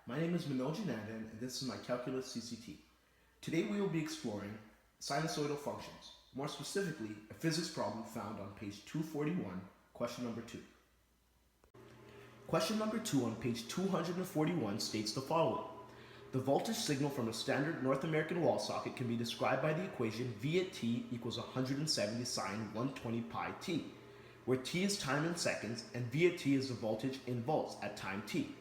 My name is Manoj Anandan, and this is my Calculus CCT. Today we will be exploring sinusoidal functions, more specifically a physics problem found on page 241, question number 2. Question number 2 on page 241 states the following. The voltage signal from a standard North American wall socket can be described by the equation V at t equals 170 sine 120 pi t, where t is time in seconds and V at t is the voltage in volts at time t.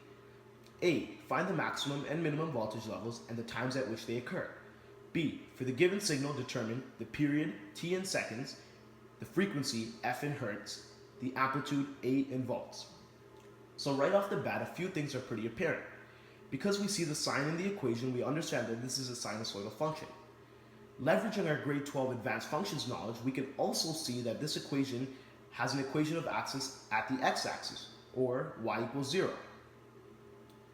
A. Find the maximum and minimum voltage levels and the times at which they occur. B. For the given signal, determine the period t in seconds, the frequency f in hertz, the amplitude a in volts. So right off the bat, a few things are pretty apparent. Because we see the sign in the equation, we understand that this is a sinusoidal function. Leveraging our grade 12 advanced functions knowledge, we can also see that this equation has an equation of axis at the x-axis, or y equals 0.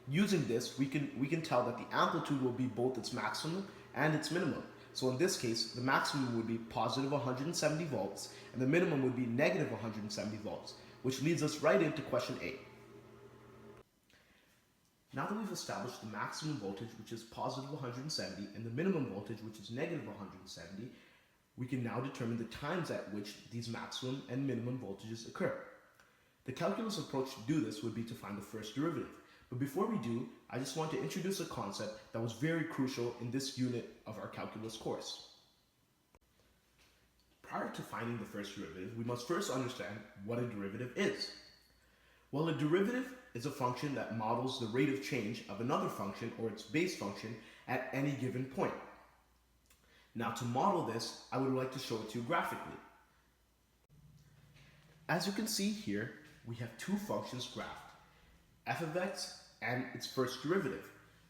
Using this, we can tell that the amplitude will be both its maximum and its minimum. So in this case, the maximum would be positive 170 volts, and the minimum would be negative 170 volts, which leads us right into question A. Now that we've established the maximum voltage, which is positive 170, and the minimum voltage, which is negative 170, we can now determine the times at which these maximum and minimum voltages occur. The calculus approach to do this would be to find the first derivative. But before we do, I just want to introduce a concept that was very crucial in this unit of our calculus course. Prior to finding the first derivative, we must first understand what a derivative is. Well, a derivative is a function that models the rate of change of another function or its base function at any given point. Now, to model this, I would like to show it to you graphically. As you can see here, we have two functions graphed, f of x and its first derivative.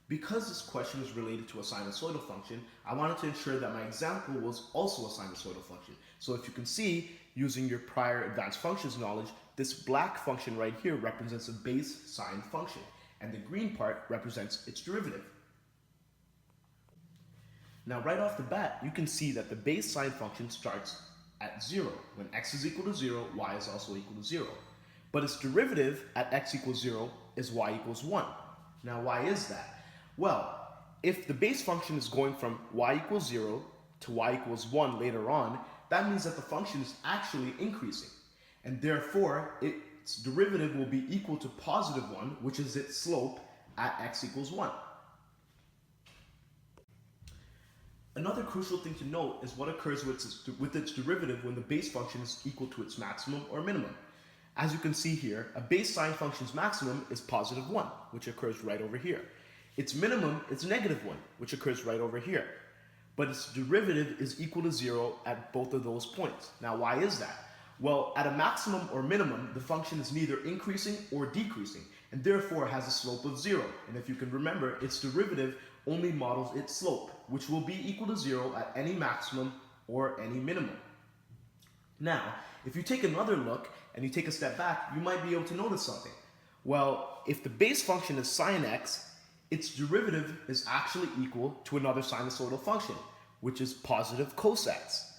Because this question is related to a sinusoidal function, I wanted to ensure that my example was also a sinusoidal function. So if you can see, using your prior advanced functions knowledge, this black function right here represents a base sine function, and the green part represents its derivative. Now right off the bat, you can see that the base sine function starts at 0. When x is equal to 0, y is also equal to 0. But its derivative at x equals 0 is y equals 1. Now why is that? Well, if the base function is going from y equals 0 to y equals 1 later on, that means that the function is actually increasing. And therefore, its derivative will be equal to positive 1, which is its slope at x equals 1. Another crucial thing to note is what occurs with its derivative when the base function is equal to its maximum or minimum. As you can see here, a base sine function's maximum is positive 1, which occurs right over here. Its minimum is negative 1, which occurs right over here. But its derivative is equal to 0 at both of those points. Now, why is that? Well, at a maximum or minimum, the function is neither increasing or decreasing, and therefore has a slope of 0. And if you can remember, its derivative only models its slope, which will be equal to 0 at any maximum or any minimum. Now, if you take another look and you take a step back, you might be able to notice something. Well, if the base function is sine x, its derivative is actually equal to another sinusoidal function, which is positive cos x.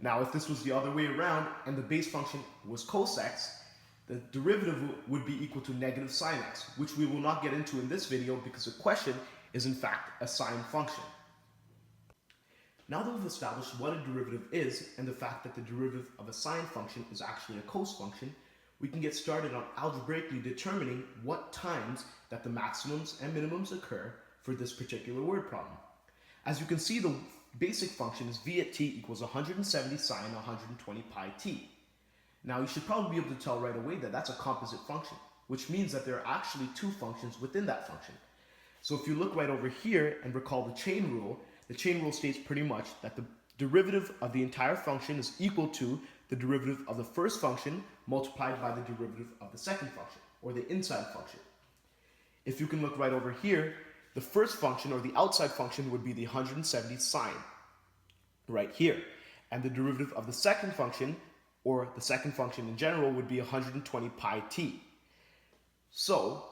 Now, if this was the other way around and the base function was cos x, the derivative would be equal to negative sine x, which we will not get into in this video because the question is in fact a sine function. Now that we've established what a derivative is and the fact that the derivative of a sine function is actually a cos function, we can get started on algebraically determining what times that the maximums and minimums occur for this particular word problem. As you can see, the basic function is v at t equals 170 sine 120 pi t. Now you should probably be able to tell right away that that's a composite function, which means that there are actually two functions within that function. So if you look right over here and recall the chain rule states pretty much that the derivative of the entire function is equal to the derivative of the first function multiplied by the derivative of the second function, or the inside function. If you can look right over here, the first function, or the outside function, would be the 170 sine, right here. And the derivative of the second function, or the second function in general, would be 120 pi t. So,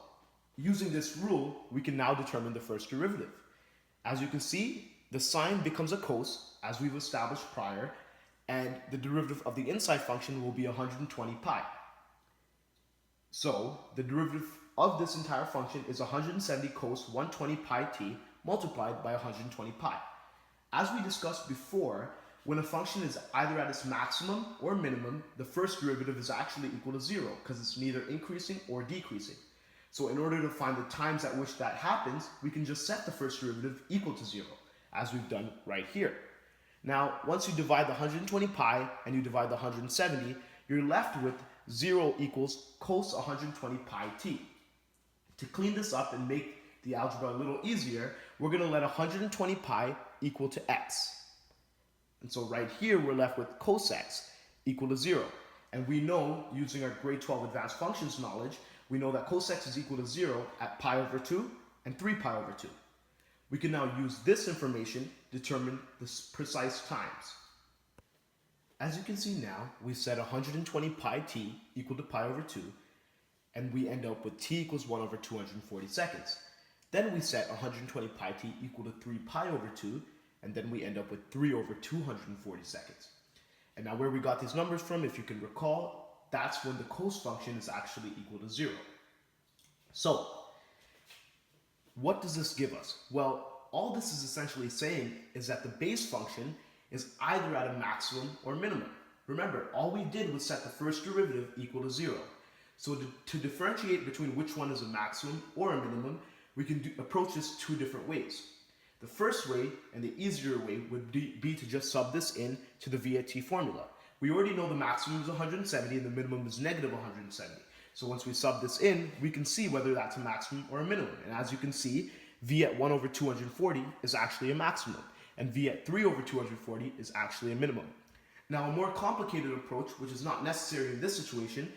using this rule, we can now determine the first derivative. As you can see, the sine becomes a cos, as we've established prior, and the derivative of the inside function will be 120 pi. So, the derivative of this entire function is 170 cos 120 pi t multiplied by 120 pi. As we discussed before, when a function is either at its maximum or minimum, the first derivative is actually equal to 0 because it's neither increasing or decreasing. So in order to find the times at which that happens, we can just set the first derivative equal to 0, as we've done right here. Now, once you divide the 120 pi and you divide the 170, you're left with 0 equals cos 120 pi t. To clean this up and make the algebra a little easier, we're going to let 120 pi equal to x. And so right here, we're left with cos x equal to 0. And we know, using our grade 12 advanced functions knowledge, we know that cos x is equal to 0 at pi over 2 and 3 pi over 2. We can now use this information to determine the precise times. As you can see now, we set 120 pi t equal to pi over 2, and we end up with t equals 1 over 240 seconds. Then we set 120 pi t equal to 3 pi over 2, and then we end up with 3 over 240 seconds. And now where we got these numbers from, if you can recall, that's when the cos function is actually equal to 0. So, what does this give us? Well, all this is essentially saying is that the base function is either at a maximum or minimum. Remember, all we did was set the first derivative equal to 0. So to differentiate between which one is a maximum or a minimum, we can approach this two different ways. The first way, and the easier way, would be to just sub this in to the v at t formula. We already know the maximum is 170 and the minimum is negative 170. So once we sub this in, we can see whether that's a maximum or a minimum. And as you can see, v at 1 over 240 is actually a maximum, and v at 3 over 240 is actually a minimum. Now, a more complicated approach, which is not necessary in this situation,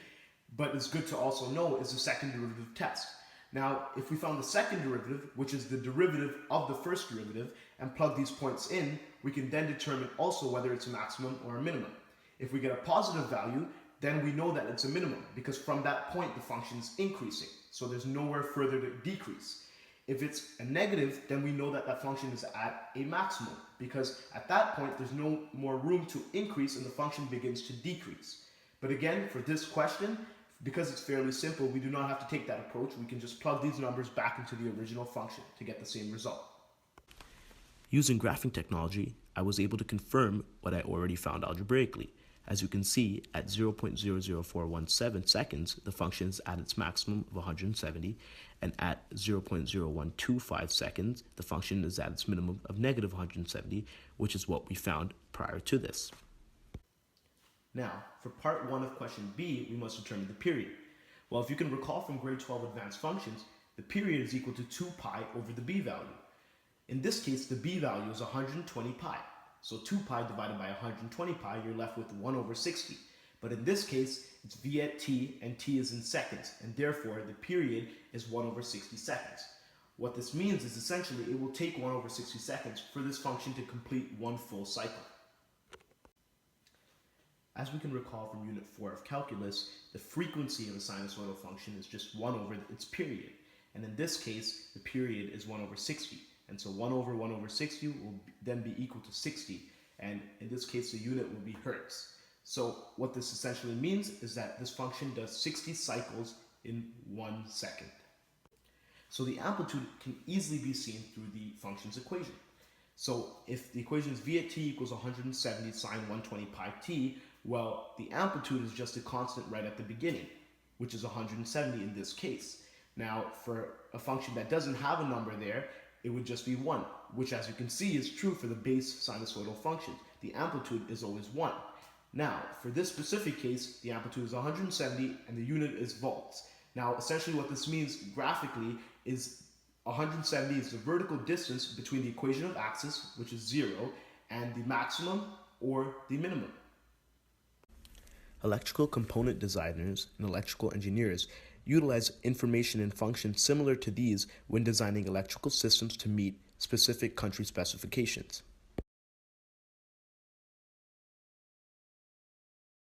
but is good to also know, is the second derivative test. Now, if we found the second derivative, which is the derivative of the first derivative, and plug these points in, we can then determine also whether it's a maximum or a minimum. If we get a positive value, then we know that it's a minimum, because from that point the function is increasing, so there's nowhere further to decrease. If it's a negative, then we know that that function is at a maximum, because at that point there's no more room to increase and the function begins to decrease. But again, for this question, because it's fairly simple, we do not have to take that approach. We can just plug these numbers back into the original function to get the same result. Using graphing technology, I was able to confirm what I already found algebraically. As you can see, at 0.00417 seconds, the function is at its maximum of 170, and at 0.0125 seconds, the function is at its minimum of negative 170, which is what we found prior to this. Now, for part 1 of question B, we must determine the period. Well, if you can recall from grade 12 advanced functions, the period is equal to 2 pi over the b value. In this case, the b value is 120 pi. So 2 pi divided by 120 pi, you're left with 1 over 60. But in this case, it's v at t, and t is in seconds, and therefore the period is 1 over 60 seconds. What this means is essentially it will take 1 over 60 seconds for this function to complete one full cycle. As we can recall from Unit 4 of Calculus, the frequency of a sinusoidal function is just 1 over its period. And in this case, the period is 1 over 60. And so 1 over 60 will then be equal to 60. And in this case, the unit will be hertz. So what this essentially means is that this function does 60 cycles in 1 second. So the amplitude can easily be seen through the function's equation. So if the equation is v at t equals 170 sine 120 pi t, well, the amplitude is just a constant right at the beginning, which is 170 in this case. Now, for a function that doesn't have a number there, it would just be 1, which, as you can see, is true for the base sinusoidal functions. The amplitude is always 1. Now, for this specific case, the amplitude is 170 and the unit is volts. Now, essentially what this means graphically is 170 is the vertical distance between the equation of axis, which is 0, and the maximum or the minimum. Electrical component designers and electrical engineers utilize information and functions similar to these when designing electrical systems to meet specific country specifications.